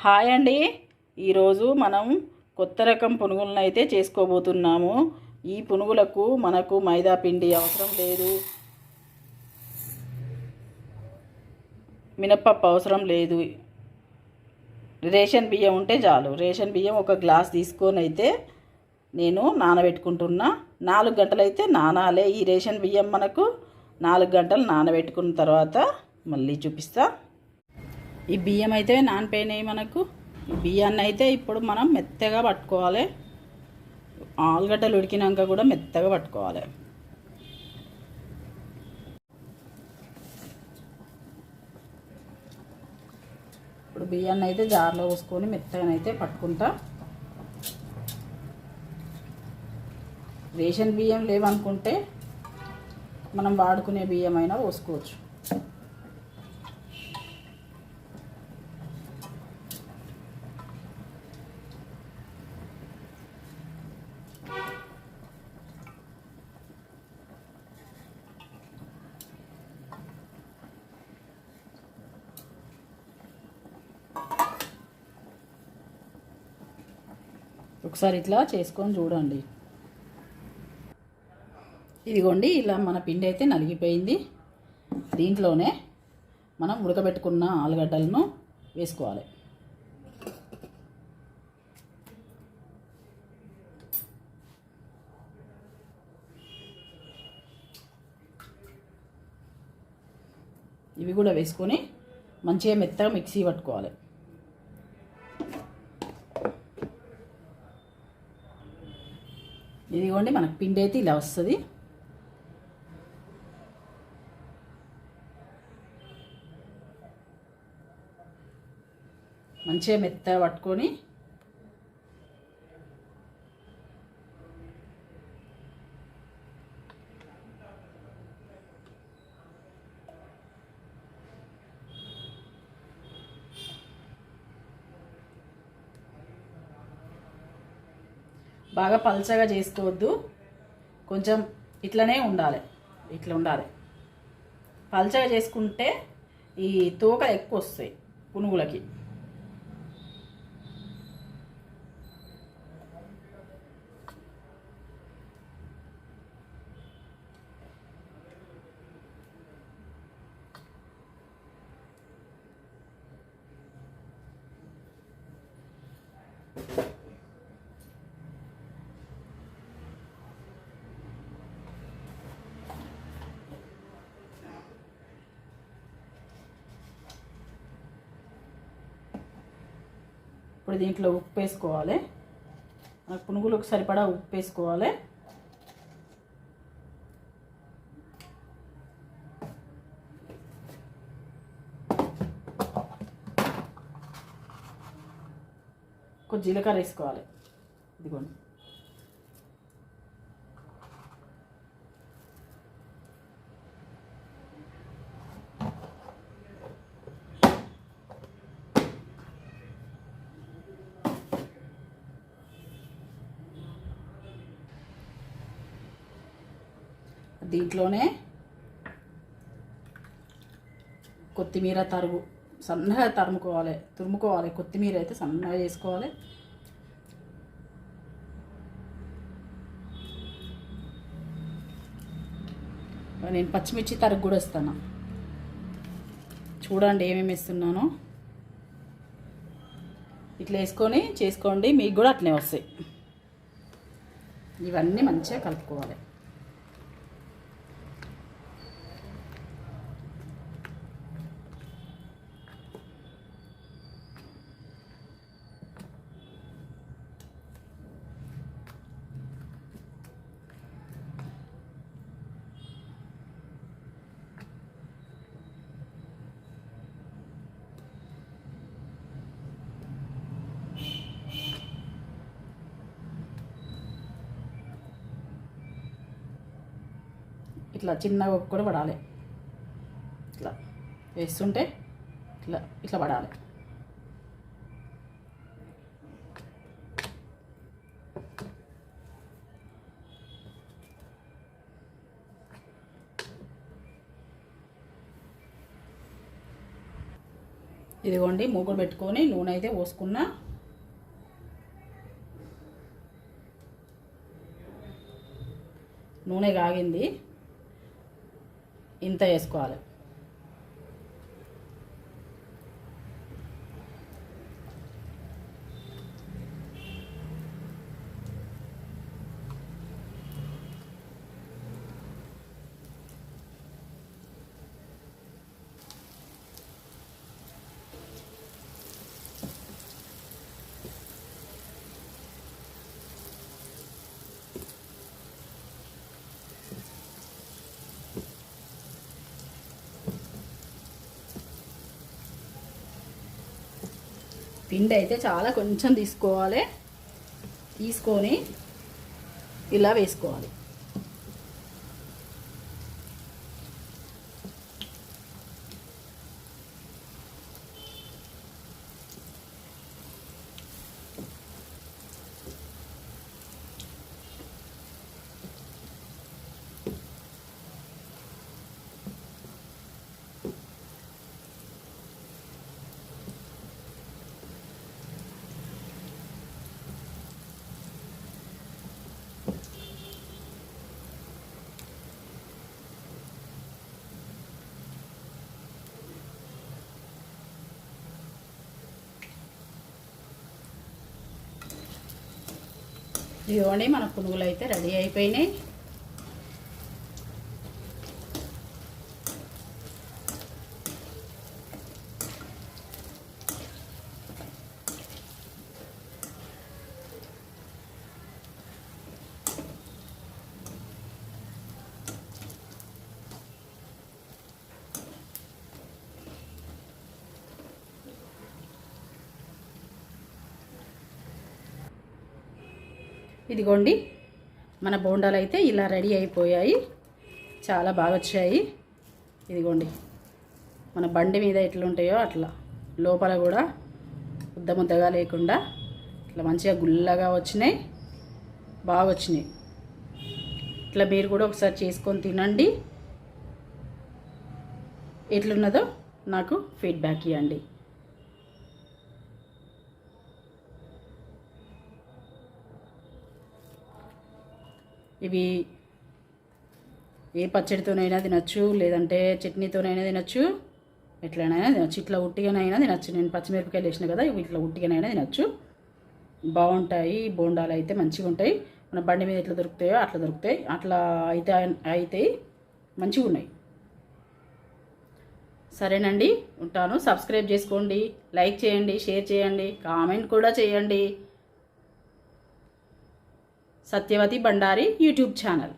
Hi అండి. ఈరోజు మనం కొత్త రకం పునుగులను అయితే చేసుకోబోతున్నాము. ఈ పునుగులకు మనకు మైదా పిండి అవసరం లేదు, మినప్పప్పు అవసరం లేదు. రేషన్ బియ్యం ఉంటే చాలు. రేషన్ బియ్యం ఒక గ్లాస్ తీసుకొని అయితే నేను నానబెట్టుకుంటున్నా. 4 గంటలు అయితే నానాలే. ఈ రేషన్ బియ్యం మనకు 4 గంటలు నానబెట్టుకున్న తర్వాత మళ్ళీ చూపిస్తా. ఈ బియ్యం అయితే నానిపోయినాయి. మనకు ఈ బియ్యాన్ని అయితే ఇప్పుడు మనం మెత్తగా పట్టుకోవాలి. ఆలుగడ్డలు ఉడికినాక కూడా మెత్తగా పట్టుకోవాలి. ఇప్పుడు బియ్యాన్ని అయితే జార్లో పోసుకొని మెత్తగానైతే పట్టుకుంటా. రేషన్ బియ్యం లేవనుకుంటే మనం వాడుకునే బియ్యం అయినా పోసుకోవచ్చు. ఒకసారి ఇట్లా చేసుకొని చూడండి. ఇదిగోండి, ఇలా మన పిండి అయితే నలిగిపోయింది. దీంట్లోనే మనం ఉడకబెట్టుకున్న ఆలుగడ్డలను వేసుకోవాలి. ఇవి కూడా వేసుకొని మంచిగా మెత్తగా మిక్సీ పట్టుకోవాలి. ఇదిగోండి, మనకు పిండి అయితే ఇలా వస్తుంది. మంచిగా మెత్తగా పట్టుకొని బాగా పల్చగా చేసుకోవద్దు, కొంచెం ఇట్లనే ఉండాలి. ఇట్లా ఉండాలి. పల్చగా చేసుకుంటే ఈ తోక ఎక్కువ వస్తాయి పునుగులకి. ఇప్పుడు దీంట్లో ఉప్పు వేసుకోవాలి. మనకు పునుగులకు సరిపడా ఉప్పు వేసుకోవాలి. కొంచెం జీలకర్ర వేసుకోవాలి. ఇదిగోండి, దీంట్లోనే కొత్తిమీర సన్నగా తురుముకోవాలి. కొత్తిమీర అయితే సన్నగా చేసుకోవాలి. నేను పచ్చిమిర్చి తరుగు కూడా ఇస్తాను. చూడండి ఏమేమి ఇస్తున్నానో. ఇట్లా వేసుకొని చేసుకోండి, మీకు కూడా అట్లనే వస్తాయి. ఇవన్నీ మంచిగా కలుపుకోవాలి. ఇట్లా చిన్నగా కూడా పడాలి. ఇట్లా వేస్తుంటే ఇట్లా పడాలి. ఇదిగోండి మూకుడు పెట్టుకొని నూనె అయితే పోసుకున్నా. నూనె కాగింది, ఇంత వేసుకోవాలి. పిండి అయితే చాలా కొంచెం తీసుకోవాలి. తీసుకొని ఇలా వేసుకోవాలి. ఇదిగోండి మన పునుగులు అయితే రెడీ అయిపోయినాయి. ఇదిగోండి మన బోండాలు అయితే ఇలా రెడీ అయిపోయాయి. చాలా బాగా వచ్చాయి. ఇదిగోండి మన బండి మీద ఎట్లుంటాయో అట్లా లోపల కూడా ముద్ద ముద్దగా లేకుండా ఇట్లా మంచిగా గుల్లగా వచ్చినాయి. బాగా వచ్చినాయి. ఇట్లా మీరు కూడా ఒకసారి చేసుకొని తినండి. ఎట్లున్నదో నాకు ఫీడ్బ్యాక్ ఇవ్వండి. ఇవి ఏ పచ్చడితోనైనా తినచ్చు, లేదంటే చట్నీతోనైనా తినచ్చు, ఎట్లనైనా తినచ్చు. ఇట్లా ఉట్టిగానైనా తినచ్చు. నేను పచ్చిమిరపకాయలు వేసిన కదా, ఇవి ఇట్లా ఉట్టిగానైనా తినచ్చు. బాగుంటాయి. బోండాలు అయితే మంచిగా ఉంటాయి. మన బండి మీద ఎట్లా దొరుకుతాయో అట్లా దొరుకుతాయి. అట్లా అయితే మంచిగా ఉన్నాయి. సరేనండి, ఉంటాను. సబ్స్క్రైబ్ చేసుకోండి, లైక్ చేయండి, షేర్ చేయండి, కామెంట్ కూడా చేయండి. Satyavathi Bandari YouTube channel.